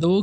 2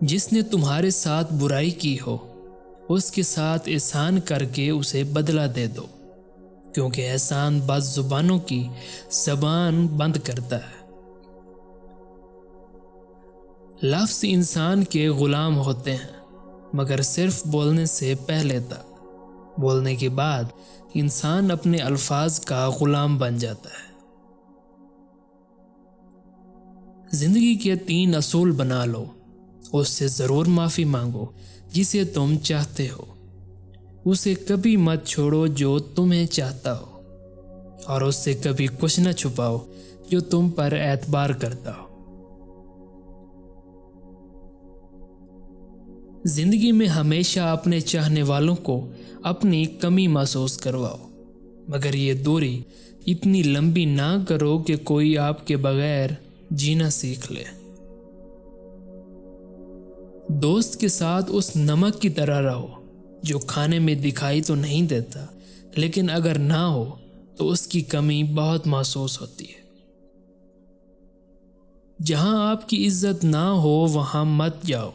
جس نے تمہارے ساتھ برائی کی ہو اس کے ساتھ احسان کر کے اسے بدلہ دے دو، کیونکہ احسان بد زبانوں کی زبان بند کرتا ہے۔ لفظ انسان کے غلام ہوتے ہیں مگر صرف بولنے سے پہلے تک، بولنے کے بعد انسان اپنے الفاظ کا غلام بن جاتا ہے۔ زندگی کے 3 اصول بنا لو، اس سے ضرور معافی مانگو جسے تم چاہتے ہو، اسے کبھی مت چھوڑو جو تمہیں چاہتا ہو، اور اس سے کبھی کچھ نہ چھپاؤ جو تم پر اعتبار کرتا ہو۔ زندگی میں ہمیشہ اپنے چاہنے والوں کو اپنی کمی محسوس کرواؤ، مگر یہ دوری اتنی لمبی نہ کرو کہ کوئی آپ کے بغیر جینا سیکھ لے۔ دوست کے ساتھ اس نمک کی طرح رہو جو کھانے میں دکھائی تو نہیں دیتا، لیکن اگر نہ ہو تو اس کی کمی بہت محسوس ہوتی ہے۔ جہاں آپ کی عزت نہ ہو وہاں مت جاؤ،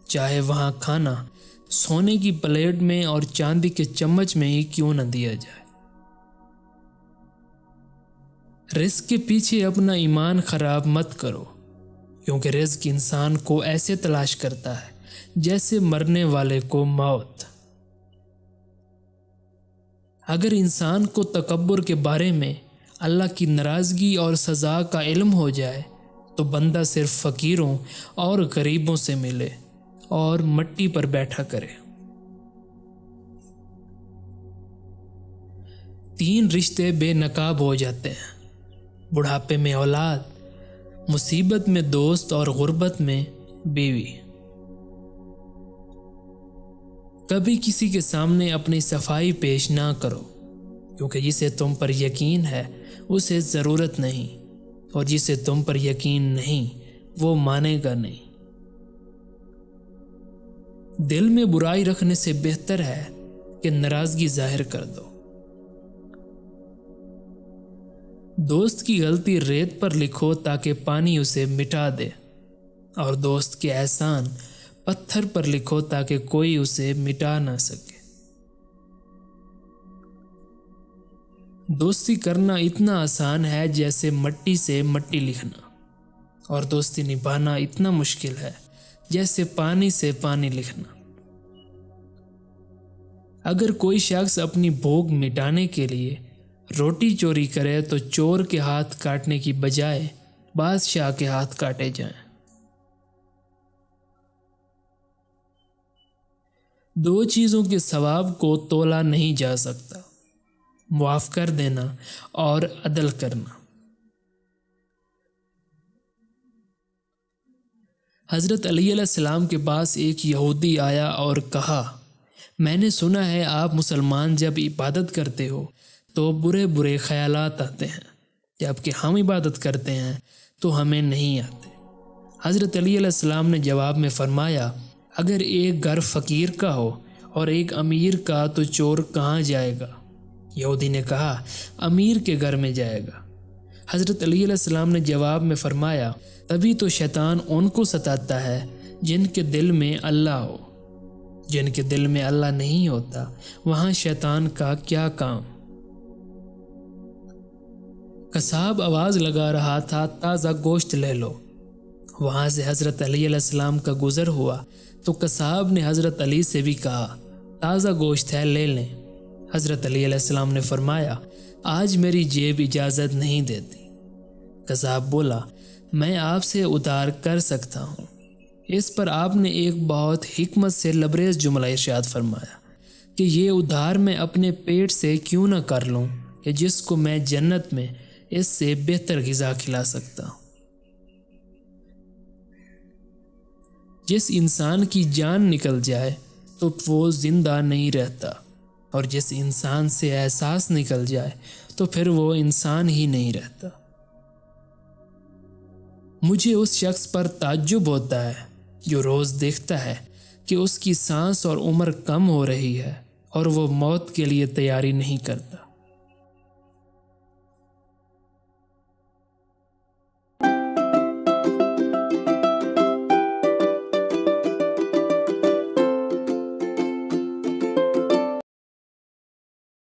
چاہے وہاں کھانا سونے کی پلیٹ میں اور چاندی کے چمچ میں ہی کیوں نہ دیا جائے۔ رزق کے پیچھے اپنا ایمان خراب مت کرو، کیونکہ رزق انسان کو ایسے تلاش کرتا ہے جیسے مرنے والے کو موت۔ اگر انسان کو تکبر کے بارے میں اللہ کی ناراضگی اور سزا کا علم ہو جائے تو بندہ صرف فقیروں اور غریبوں سے ملے اور مٹی پر بیٹھا کرے۔ 3 رشتے بے نقاب ہو جاتے ہیں: بڑھاپے میں اولاد، مصیبت میں دوست اور غربت میں بیوی۔ کبھی کسی کے سامنے اپنی صفائی پیش نہ کرو، کیونکہ جسے تم پر یقین ہے اسے ضرورت نہیں، اور جسے تم پر یقین نہیں وہ مانے گا نہیں۔ دل میں برائی رکھنے سے بہتر ہے کہ ناراضگی ظاہر کر دو۔ دوست کی غلطی ریت پر لکھو تاکہ پانی اسے مٹا دے، اور دوست کے احسان پتھر پر لکھو تاکہ کوئی اسے مٹا نہ سکے۔ دوستی کرنا اتنا آسان ہے جیسے مٹی سے مٹی لکھنا، اور دوستی نبھانا اتنا مشکل ہے جیسے پانی سے پانی لکھنا۔ اگر کوئی شخص اپنی بھوک مٹانے کے لیے روٹی چوری کرے تو چور کے ہاتھ کاٹنے کی بجائے بادشاہ کے ہاتھ کاٹے جائیں۔ 2 چیزوں کے ثواب کو تولا نہیں جا سکتا: معاف کر دینا اور عدل کرنا۔ حضرت علی علیہ السلام کے پاس ایک یہودی آیا اور کہا، میں نے سنا ہے آپ مسلمان جب عبادت کرتے ہو تو برے برے خیالات آتے ہیں، جبکہ ہم عبادت کرتے ہیں تو ہمیں نہیں آتے۔ حضرت علی علیہ السلام نے جواب میں فرمایا، اگر ایک گھر فقیر کا ہو اور ایک امیر کا تو چور کہاں جائے گا؟ یہودی نے کہا، امیر کے گھر میں جائے گا۔ حضرت علی علیہ السلام نے جواب میں فرمایا، تبھی تو شیطان ان کو ستاتا ہے جن کے دل میں اللہ ہو، جن کے دل میں اللہ نہیں ہوتا وہاں شیطان کا کیا کام۔ قصاب آواز لگا رہا تھا، تازہ گوشت لے لو۔ وہاں سے حضرت علی علیہ السلام کا گزر ہوا تو قصاب نے حضرت علی سے بھی کہا، تازہ گوشت ہے، لے لیں۔ حضرت علی علیہ السلام نے فرمایا، آج میری جیب اجازت نہیں دیتی۔ قصاب بولا، میں آپ سے ادھار کر سکتا ہوں۔ اس پر آپ نے ایک بہت حکمت سے لبریز جملہ ارشاد فرمایا کہ یہ ادھار میں اپنے پیٹ سے کیوں نہ کر لوں کہ جس کو میں جنت میں اس سے بہتر غذا کھلا سکتا ہوں۔ جس انسان کی جان نکل جائے تو وہ زندہ نہیں رہتا، اور جس انسان سے احساس نکل جائے تو پھر وہ انسان ہی نہیں رہتا۔ مجھے اس شخص پر تعجب ہوتا ہے جو روز دیکھتا ہے کہ اس کی سانس اور عمر کم ہو رہی ہے اور وہ موت کے لیے تیاری نہیں کرتا۔